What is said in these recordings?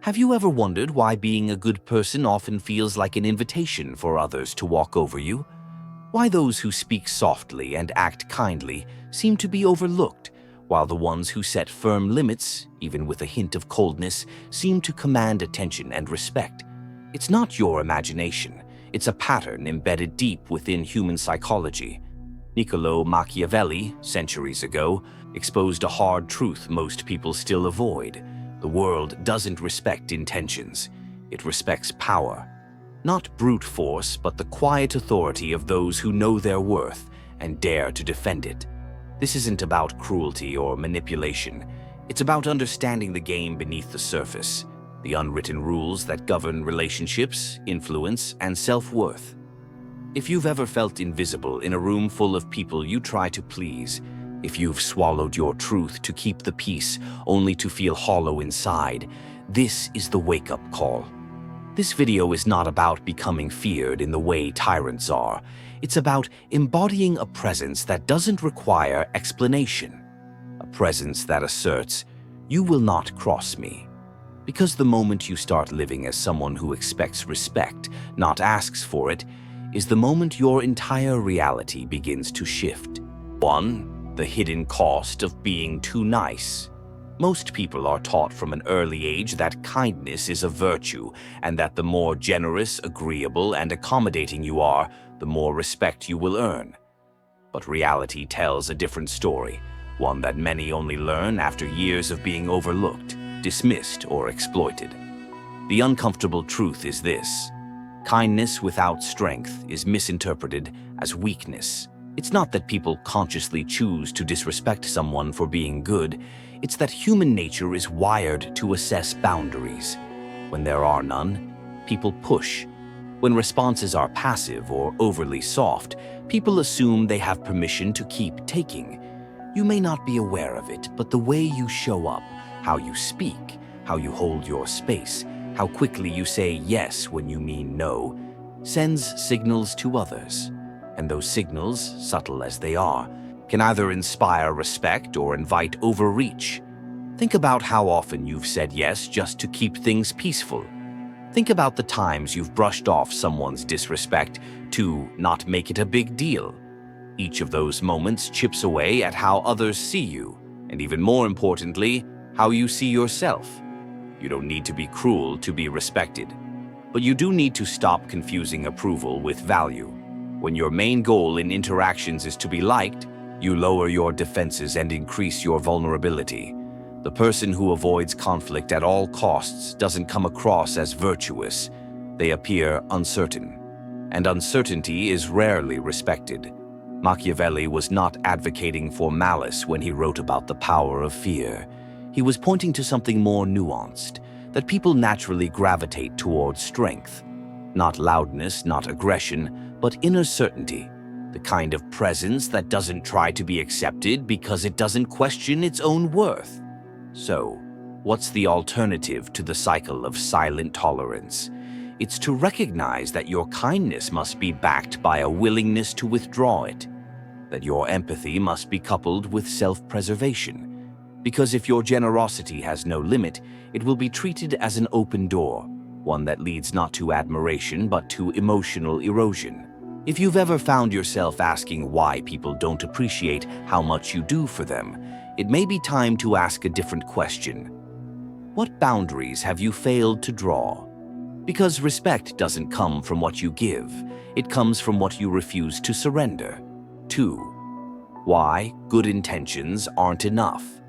Have you ever wondered why being a good person often feels like an invitation for others to walk over you? Why those who speak softly and act kindly seem to be overlooked, while the ones who set firm limits, even with a hint of coldness, seem to command attention and respect? It's not your imagination. It's a pattern embedded deep within human psychology. Niccolo Machiavelli, centuries ago, exposed a hard truth most people still avoid. The world doesn't respect intentions. It respects power. Not brute force, but the quiet authority of those who know their worth and dare to defend it. This isn't about cruelty or manipulation. It's about understanding the game beneath the surface, the unwritten rules that govern relationships, influence, and self-worth. If you've ever felt invisible in a room full of people you try to please, if you've swallowed your truth to keep the peace only to feel hollow inside, this is the wake-up call. This video is not about becoming feared in the way tyrants are. It's about embodying a presence that doesn't require explanation. A presence that asserts, "You will not cross me." Because the moment you start living as someone who expects respect, not asks for it, is the moment your entire reality begins to shift. 1. The hidden cost of being too nice. Most people are taught from an early age that kindness is a virtue, and that the more generous, agreeable, and accommodating you are, the more respect you will earn. But reality tells a different story, one that many only learn after years of being overlooked, dismissed, or exploited. The uncomfortable truth is this: kindness without strength is misinterpreted as weakness. It's not that people consciously choose to disrespect someone for being good. It's that human nature is wired to assess boundaries. When there are none, people push. When responses are passive or overly soft, people assume they have permission to keep taking. You may not be aware of it, but the way you show up, how you speak, how you hold your space, how quickly you say yes when you mean no, sends signals to others. And those signals, subtle as they are, can either inspire respect or invite overreach. Think about how often you've said yes just to keep things peaceful. Think about the times you've brushed off someone's disrespect to not make it a big deal. Each of those moments chips away at how others see you, and even more importantly, how you see yourself. You don't need to be cruel to be respected, but you do need to stop confusing approval with value. When your main goal in interactions is to be liked, you lower your defenses and increase your vulnerability. The person who avoids conflict at all costs doesn't come across as virtuous. They appear uncertain. And uncertainty is rarely respected. Machiavelli was not advocating for malice when he wrote about the power of fear. He was pointing to something more nuanced, that people naturally gravitate towards strength. Not loudness, not aggression, but inner certainty, the kind of presence that doesn't try to be accepted because it doesn't question its own worth. So, what's the alternative to the cycle of silent tolerance? It's to recognize that your kindness must be backed by a willingness to withdraw it, that your empathy must be coupled with self-preservation. Because if your generosity has no limit, it will be treated as an open door, one that leads not to admiration but to emotional erosion. If you've ever found yourself asking why people don't appreciate how much you do for them, it may be time to ask a different question. What boundaries have you failed to draw? Because respect doesn't come from what you give, it comes from what you refuse to surrender. 2. Why good intentions aren't enough.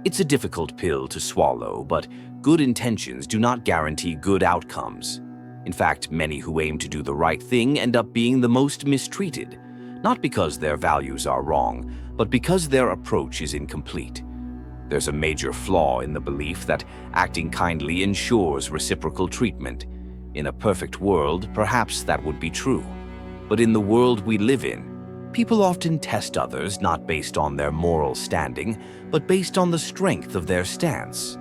It's a difficult pill to swallow, but good intentions do not guarantee good outcomes. In fact, many who aim to do the right thing end up being the most mistreated, not because their values are wrong, but because their approach is incomplete. There's a major flaw in the belief that acting kindly ensures reciprocal treatment. In a perfect world, perhaps that would be true. But in the world we live in, people often test others not based on their moral standing, but based on the strength of their stance.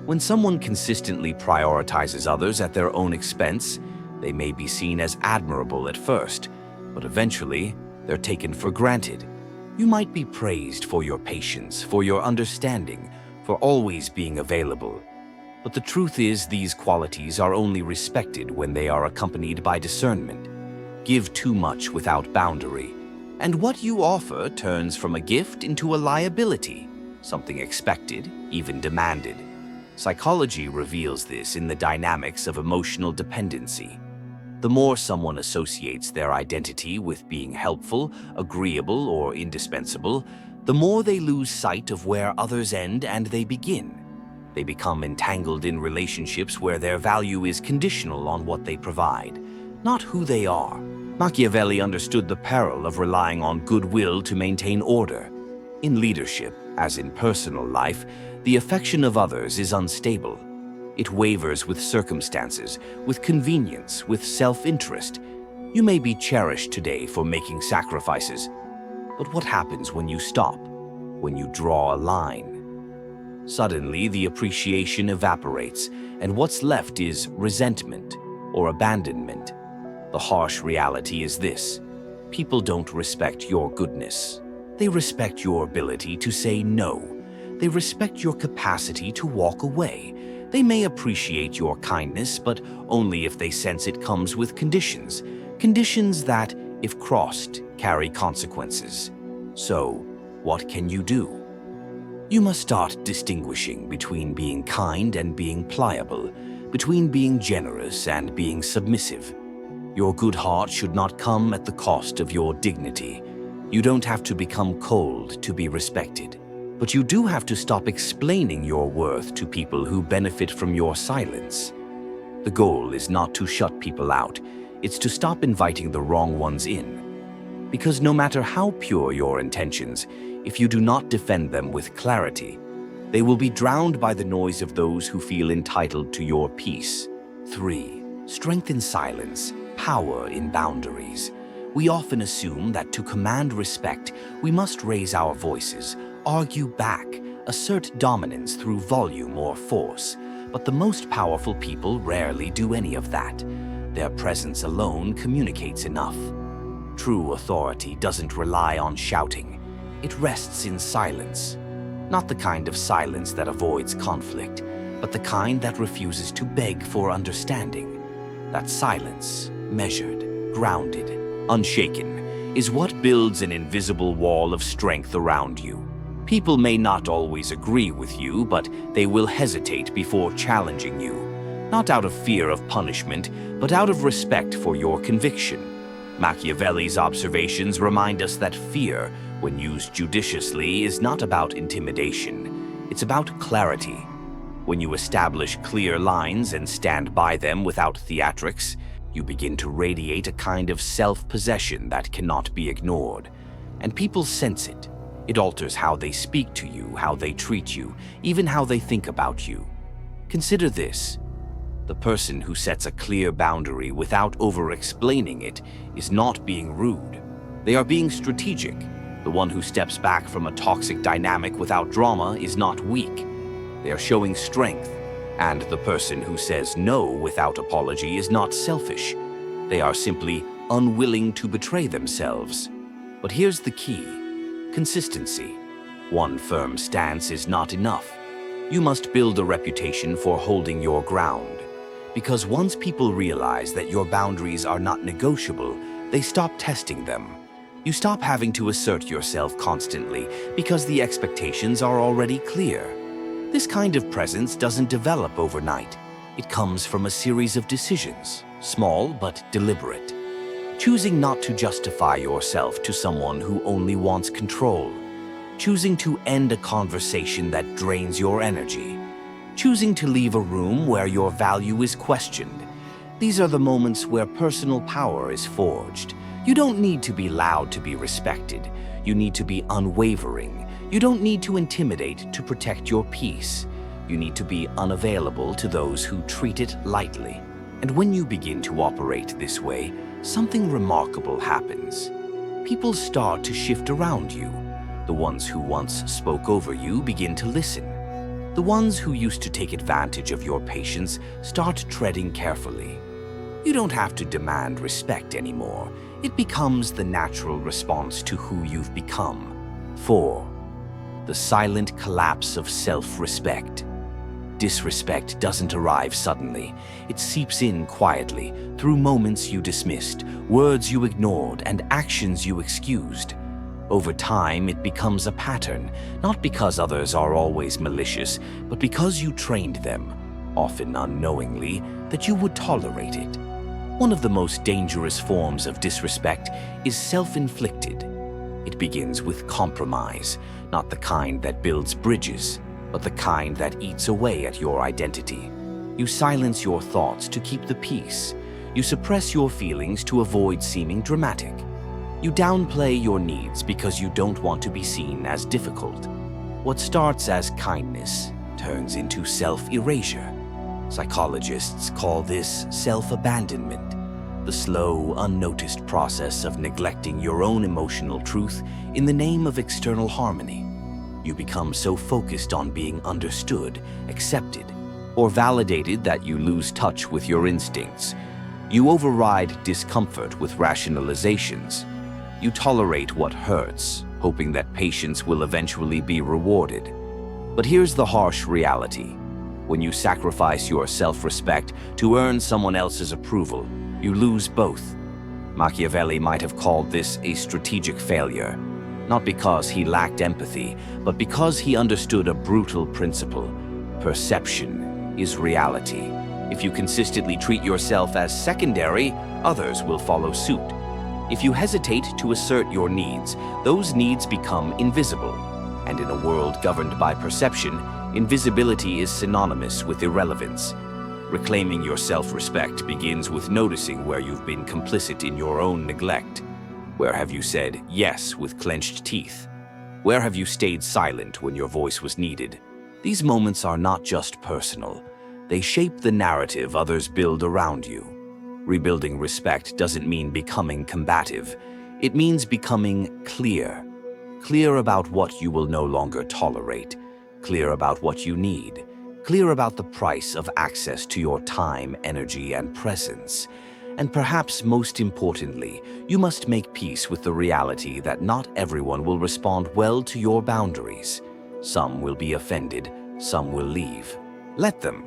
When someone consistently prioritizes others at their own expense, they may be seen as admirable at first, but eventually they're taken for granted. You might be praised for your patience, for your understanding, for always being available. But the truth is, these qualities are only respected when they are accompanied by discernment. Give too much without boundary, and what you offer turns from a gift into a liability, something expected, even demanded. Psychology reveals this in the dynamics of emotional dependency. The more someone associates their identity with being helpful, agreeable, or indispensable, the more they lose sight of where others end and they begin. They become entangled in relationships where their value is conditional on what they provide, not who they are. Machiavelli understood the peril of relying on goodwill to maintain order. In leadership, as in personal life, the affection of others is unstable. It wavers with circumstances, with convenience, with self-interest. You may be cherished today for making sacrifices, but what happens when you stop, when you draw a line? Suddenly, the appreciation evaporates, and what's left is resentment or abandonment. The harsh reality is this: people don't respect your goodness. They respect your ability to say no. They respect your capacity to walk away. They may appreciate your kindness, but only if they sense it comes with conditions. Conditions that, if crossed, carry consequences. So, what can you do? You must start distinguishing between being kind and being pliable, between being generous and being submissive. Your good heart should not come at the cost of your dignity. You don't have to become cold to be respected, but you do have to stop explaining your worth to people who benefit from your silence. The goal is not to shut people out, it's to stop inviting the wrong ones in. Because no matter how pure your intentions, if you do not defend them with clarity, they will be drowned by the noise of those who feel entitled to your peace. 3. Strength in silence, power in boundaries. We often assume that to command respect, we must raise our voices, argue back, assert dominance through volume or force. But the most powerful people rarely do any of that. Their presence alone communicates enough. True authority doesn't rely on shouting. It rests in silence. Not the kind of silence that avoids conflict, but the kind that refuses to beg for understanding. That silence, measured, grounded, unshaken, is what builds an invisible wall of strength around you. People may not always agree with you, but they will hesitate before challenging you, not out of fear of punishment, but out of respect for your conviction. Machiavelli's observations remind us that fear, when used judiciously, is not about intimidation. It's about clarity. When you establish clear lines and stand by them without theatrics, you begin to radiate a kind of self-possession that cannot be ignored. And people sense it. It alters how they speak to you, how they treat you, even how they think about you. Consider this. The person who sets a clear boundary without over-explaining it is not being rude. They are being strategic. The one who steps back from a toxic dynamic without drama is not weak. They are showing strength. And the person who says no without apology is not selfish. They are simply unwilling to betray themselves. But here's the key: consistency. One firm stance is not enough. You must build a reputation for holding your ground. Because once people realize that your boundaries are not negotiable, they stop testing them. You stop having to assert yourself constantly because the expectations are already clear. This kind of presence doesn't develop overnight. It comes from a series of decisions, small but deliberate. Choosing not to justify yourself to someone who only wants control. Choosing to end a conversation that drains your energy. Choosing to leave a room where your value is questioned. These are the moments where personal power is forged. You don't need to be loud to be respected. You need to be unwavering. You don't need to intimidate to protect your peace. You need to be unavailable to those who treat it lightly. And when you begin to operate this way, something remarkable happens. People start to shift around you. The ones who once spoke over you begin to listen. The ones who used to take advantage of your patience start treading carefully. You don't have to demand respect anymore. It becomes the natural response to who you've become. 4. The silent collapse of self-respect. Disrespect doesn't arrive suddenly. It seeps in quietly, through moments you dismissed, words you ignored, and actions you excused. Over time, it becomes a pattern, not because others are always malicious, but because you trained them, often unknowingly, that you would tolerate it. One of the most dangerous forms of disrespect is self-inflicted. It begins with compromise, not the kind that builds bridges, but the kind that eats away at your identity. You silence your thoughts to keep the peace. You suppress your feelings to avoid seeming dramatic. You downplay your needs because you don't want to be seen as difficult. What starts as kindness turns into self-erasure. Psychologists call this self-abandonment, the slow, unnoticed process of neglecting your own emotional truth in the name of external harmony. You become so focused on being understood, accepted, or validated that you lose touch with your instincts. You override discomfort with rationalizations. You tolerate what hurts, hoping that patience will eventually be rewarded. But here's the harsh reality. When you sacrifice your self-respect to earn someone else's approval, you lose both. Machiavelli might have called this a strategic failure, not because he lacked empathy, but because he understood a brutal principle. Perception is reality. If you consistently treat yourself as secondary, others will follow suit. If you hesitate to assert your needs, those needs become invisible. And in a world governed by perception, invisibility is synonymous with irrelevance. Reclaiming your self-respect begins with noticing where you've been complicit in your own neglect. Where have you said yes with clenched teeth? Where have you stayed silent when your voice was needed? These moments are not just personal. They shape the narrative others build around you. Rebuilding respect doesn't mean becoming combative. It means becoming clear. Clear about what you will no longer tolerate. Clear about what you need. Clear about the price of access to your time, energy, and presence. And perhaps most importantly, you must make peace with the reality that not everyone will respond well to your boundaries. Some will be offended, some will leave. Let them.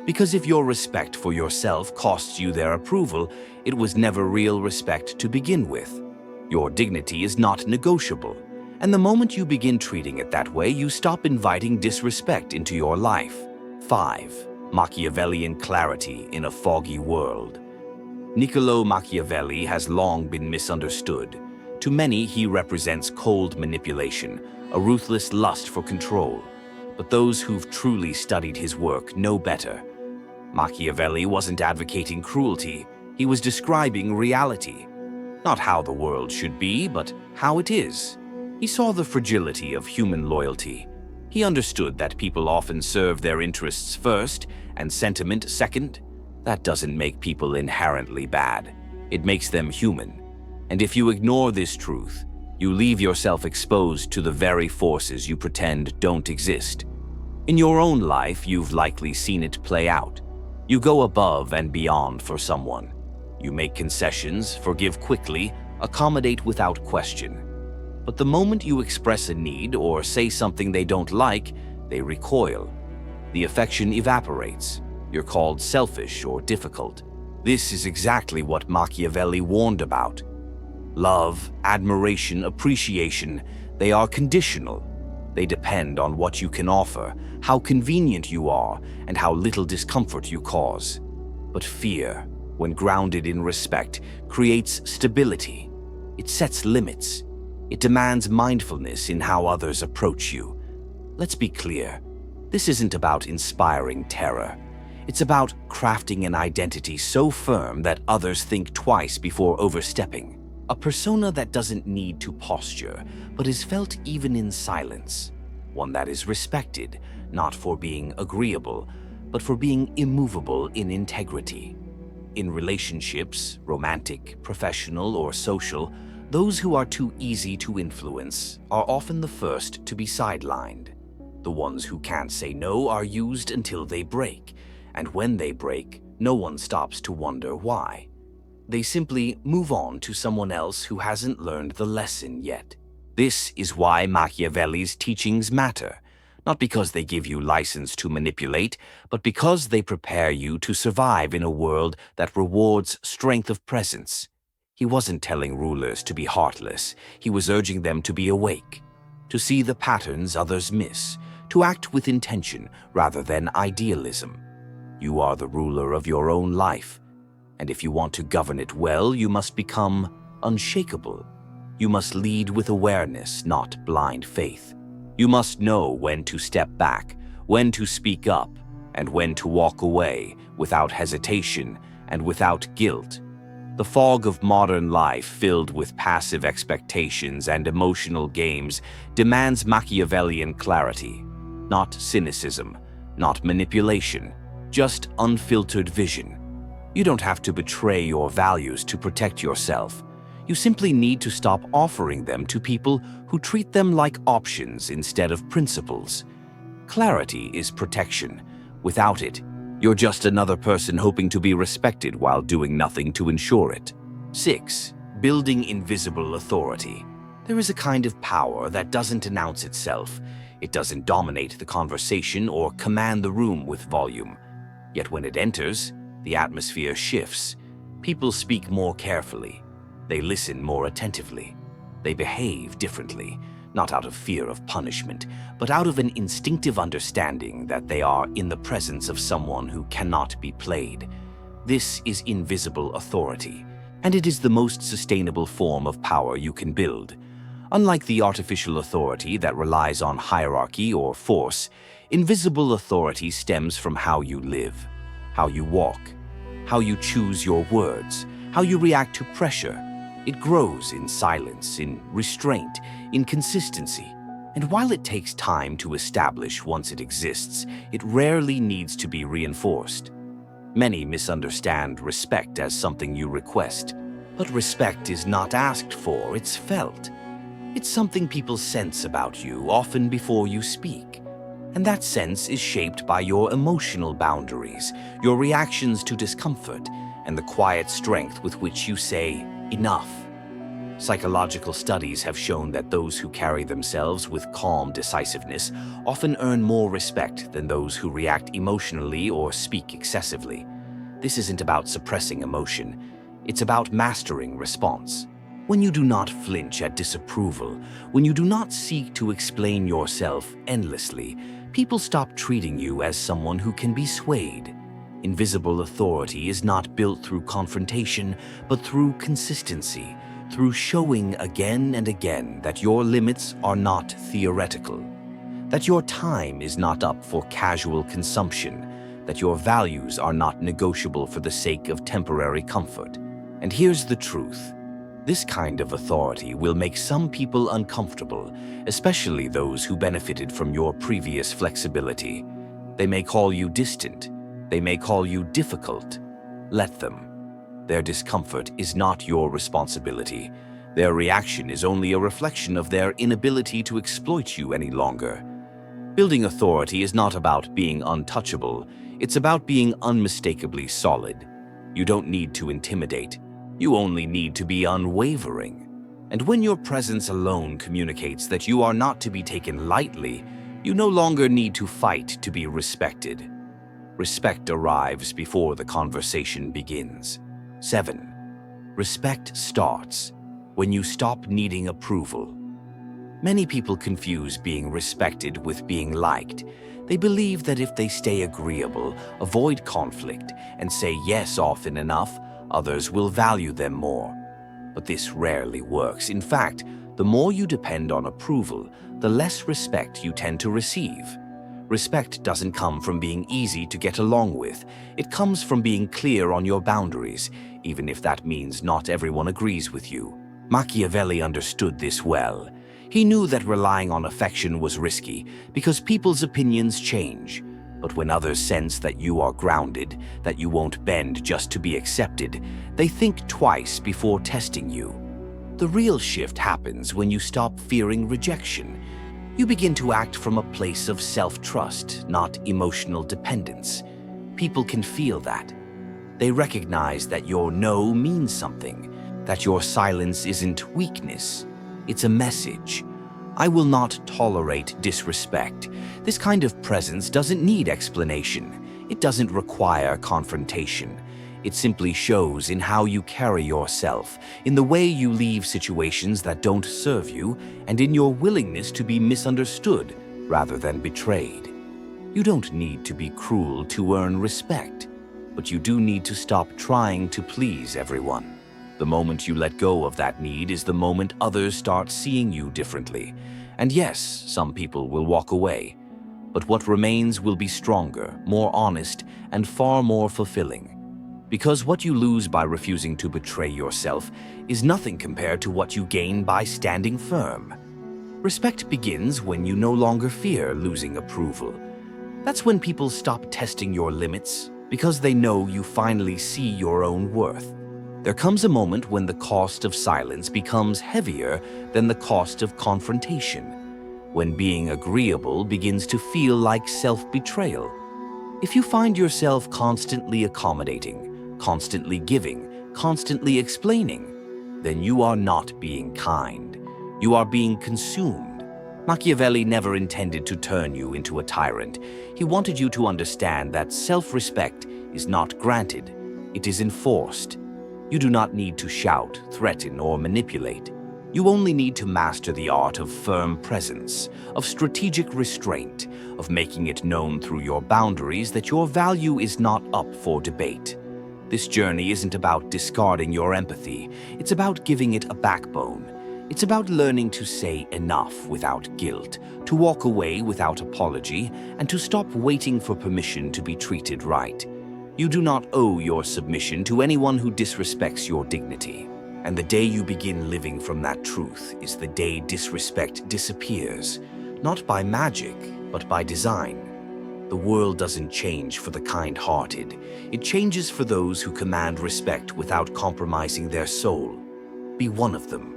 Because if your respect for yourself costs you their approval, it was never real respect to begin with. Your dignity is not negotiable. And the moment you begin treating it that way, you stop inviting disrespect into your life. 5. Machiavellian clarity in a foggy world. Niccolo Machiavelli has long been misunderstood. To many, he represents cold manipulation, a ruthless lust for control. But those who've truly studied his work know better. Machiavelli wasn't advocating cruelty. He was describing reality. Not how the world should be, but how it is. He saw the fragility of human loyalty. He understood that people often serve their interests first and sentiment second. That doesn't make people inherently bad. It makes them human. And if you ignore this truth, you leave yourself exposed to the very forces you pretend don't exist. In your own life, you've likely seen it play out. You go above and beyond for someone. You make concessions, forgive quickly, accommodate without question. But the moment you express a need or say something they don't like, they recoil. The affection evaporates. You're called selfish or difficult. This is exactly what Machiavelli warned about. Love, admiration, appreciation, they are conditional. They depend on what you can offer, how convenient you are, and how little discomfort you cause. But fear, when grounded in respect, creates stability. It sets limits. It demands mindfulness in how others approach you. Let's be clear. This isn't about inspiring terror. It's about crafting an identity so firm that others think twice before overstepping. A persona that doesn't need to posture, but is felt even in silence. One that is respected, not for being agreeable, but for being immovable in integrity. In relationships, romantic, professional, or social, those who are too easy to influence are often the first to be sidelined. The ones who can't say no are used until they break, and when they break, no one stops to wonder why. They simply move on to someone else who hasn't learned the lesson yet. This is why Machiavelli's teachings matter, Not because they give you license to manipulate, but because they prepare you to survive in a world that rewards strength of presence. He wasn't telling rulers to be heartless. He was urging them to be awake, to see the patterns others miss, to act with intention rather than idealism. You are the ruler of your own life, and if you want to govern it well, you must become unshakable. You must lead with awareness, not blind faith. You must know when to step back, when to speak up, and when to walk away without hesitation and without guilt. The fog of modern life, filled with passive expectations and emotional games, demands Machiavellian clarity, not cynicism, not manipulation, just unfiltered vision. You don't have to betray your values to protect yourself. You simply need to stop offering them to people who treat them like options instead of principles. Clarity is protection. Without it, you're just another person hoping to be respected while doing nothing to ensure it. 6. Building invisible authority. There is a kind of power that doesn't announce itself. It doesn't dominate the conversation or command the room with volume. Yet when it enters, the atmosphere shifts. People speak more carefully. They listen more attentively. They behave differently, not out of fear of punishment, but out of an instinctive understanding that they are in the presence of someone who cannot be played. This is invisible authority, and it is the most sustainable form of power you can build. Unlike the artificial authority that relies on hierarchy or force, invisible authority stems from how you live, how you walk, how you choose your words, how you react to pressure. It grows in silence, in restraint, in consistency. And while it takes time to establish once it exists, it rarely needs to be reinforced. Many misunderstand respect as something you request, but respect is not asked for, it's felt. It's something people sense about you, often before you speak. And that sense is shaped by your emotional boundaries, your reactions to discomfort, and the quiet strength with which you say, enough. Psychological studies have shown that those who carry themselves with calm decisiveness often earn more respect than those who react emotionally or speak excessively. This isn't about suppressing emotion, it's about mastering response. When you do not flinch at disapproval, when you do not seek to explain yourself endlessly, people stop treating you as someone who can be swayed. Invisible authority is not built through confrontation, but through consistency, through showing again and again that your limits are not theoretical, that your time is not up for casual consumption, that your values are not negotiable for the sake of temporary comfort. And here's the truth. This kind of authority will make some people uncomfortable, especially those who benefited from your previous flexibility. They may call you distant. They may call you difficult. Let them. Their discomfort is not your responsibility. Their reaction is only a reflection of their inability to exploit you any longer. Building authority is not about being untouchable. It's about being unmistakably solid. You don't need to intimidate. You only need to be unwavering. And when your presence alone communicates that you are not to be taken lightly, you no longer need to fight to be respected. Respect arrives before the conversation begins. 7. Respect starts when you stop needing approval. Many people confuse being respected with being liked. They believe that if they stay agreeable, avoid conflict, and say yes often enough, others will value them more. But this rarely works. In fact, the more you depend on approval, the less respect you tend to receive. Respect doesn't come from being easy to get along with. It comes from being clear on your boundaries, even if that means not everyone agrees with you. Machiavelli understood this well. He knew that relying on affection was risky because people's opinions change. But when others sense that you are grounded, that you won't bend just to be accepted, they think twice before testing you. The real shift happens when you stop fearing rejection. You begin to act from a place of self-trust, not emotional dependence. People can feel that. They recognize that your no means something, that your silence isn't weakness. It's a message. I will not tolerate disrespect. This kind of presence doesn't need explanation. It doesn't require confrontation. It simply shows in how you carry yourself, in the way you leave situations that don't serve you, and in your willingness to be misunderstood rather than betrayed. You don't need to be cruel to earn respect, but you do need to stop trying to please everyone. The moment you let go of that need is the moment others start seeing you differently. And yes, some people will walk away, but what remains will be stronger, more honest, and far more fulfilling. Because what you lose by refusing to betray yourself is nothing compared to what you gain by standing firm. Respect begins when you no longer fear losing approval. That's when people stop testing your limits, because they know you finally see your own worth. There comes a moment when the cost of silence becomes heavier than the cost of confrontation, when being agreeable begins to feel like self-betrayal. If you find yourself constantly accommodating, constantly giving, constantly explaining, then you are not being kind. You are being consumed. Machiavelli never intended to turn you into a tyrant. He wanted you to understand that self-respect is not granted, it is enforced. You do not need to shout, threaten, or manipulate. You only need to master the art of firm presence, of strategic restraint, of making it known through your boundaries that your value is not up for debate. This journey isn't about discarding your empathy, it's about giving it a backbone. It's about learning to say enough without guilt, to walk away without apology, and to stop waiting for permission to be treated right. You do not owe your submission to anyone who disrespects your dignity. And the day you begin living from that truth is the day disrespect disappears, not by magic, but by design. The world doesn't change for the kind-hearted. It changes for those who command respect without compromising their soul. Be one of them.